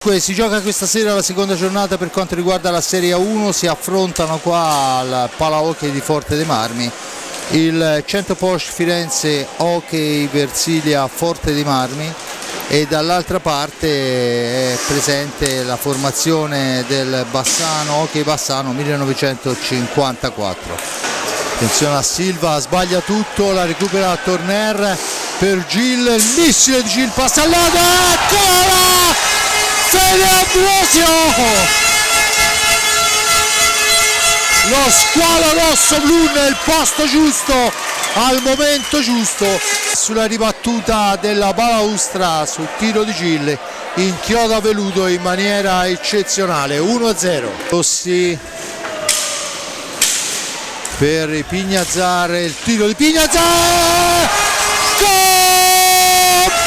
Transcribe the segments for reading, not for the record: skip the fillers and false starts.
Si gioca questa sera la seconda giornata per quanto riguarda la Serie A1, si affrontano qua al Palahockey di Forte dei Marmi il Centro Porsche Firenze Hockey Versilia Forte dei Marmi e dall'altra parte è presente la formazione del Bassano Hockey Bassano 1954. Attenzione a Silva, sbaglia tutto, la recupera Torner per Gil, il missile di Gil passa all'ada, eccola! Fede Ambrosio, lo squalo rosso-blu nel posto giusto al momento giusto, sulla ribattuta della balaustra sul tiro di Gil inchioda Veludo in maniera eccezionale. 1-0 Rossi per Pignazzar, il tiro di Pignazzar,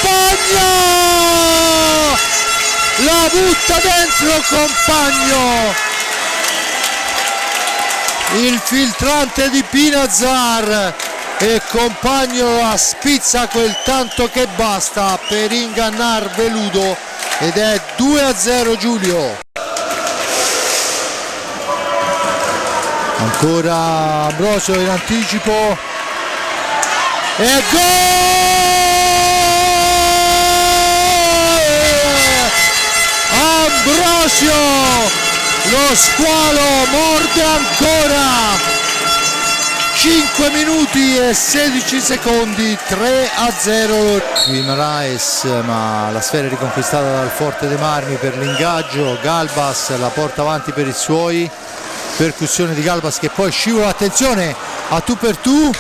Compagno la butta dentro Compagno, il filtrante di Pignazzar, e Compagno la spizza quel tanto che basta per ingannar Veludo ed è 2-0 Giulio. Ancora Ambrosio in anticipo e gol! Ambrosio, lo squalo morde ancora, 5 minuti e 16 secondi, 3-0 Guimaraes, ma la sfera è riconquistata dal Forte dei Marmi per l'ingaggio. Galbas la porta avanti per i suoi, percussione di Galbas che poi scivola, attenzione a tu per tu,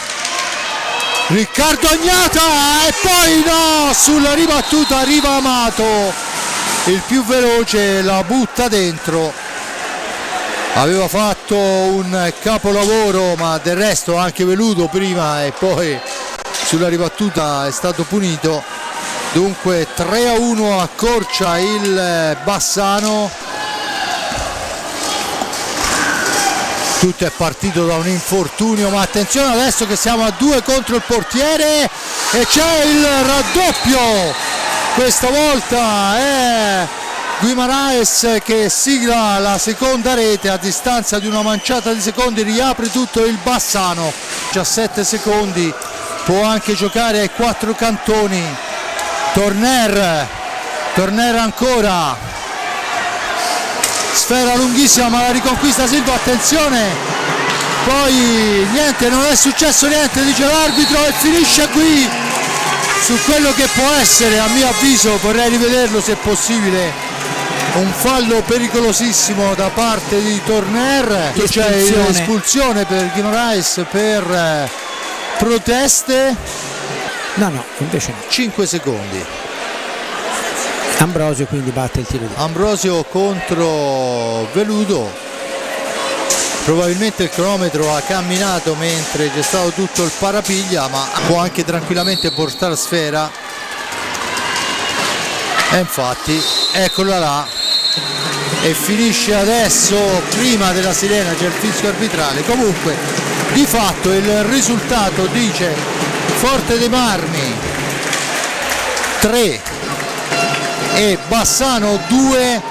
Riccardo Agnata e poi no, sulla ribattuta arriva Amato, il più veloce, la butta dentro. Aveva fatto un capolavoro, ma del resto anche Veludo prima e poi sulla ribattuta è stato punito. Dunque 3-1 accorcia il Bassano. Tutto è partito da un infortunio, ma attenzione adesso che siamo a 2 contro il portiere e c'è il raddoppio. Questa volta è Guimaraes che sigla la seconda rete a distanza di una manciata di secondi, riapre tutto il Bassano. 17 secondi, può anche giocare ai 4 cantoni. Torner ancora, sfera lunghissima ma la riconquista Silva, attenzione, poi niente, non è successo niente dice l'arbitro e finisce qui su quello che può essere, a mio avviso, vorrei rivederlo se è possibile, un fallo pericolosissimo da parte di Torner. C'è l'espulsione per Guimaraes per proteste. No, invece no. 5 secondi. Ambrosio quindi batte il tiro di Ambrosio contro Veludo. Probabilmente il cronometro ha camminato mentre c'è stato tutto il parapiglia, ma può anche tranquillamente portare sfera. E infatti eccola là, e finisce adesso, prima della sirena c'è il fischio arbitrale. Comunque di fatto il risultato dice Forte dei Marmi 3 e Bassano 2.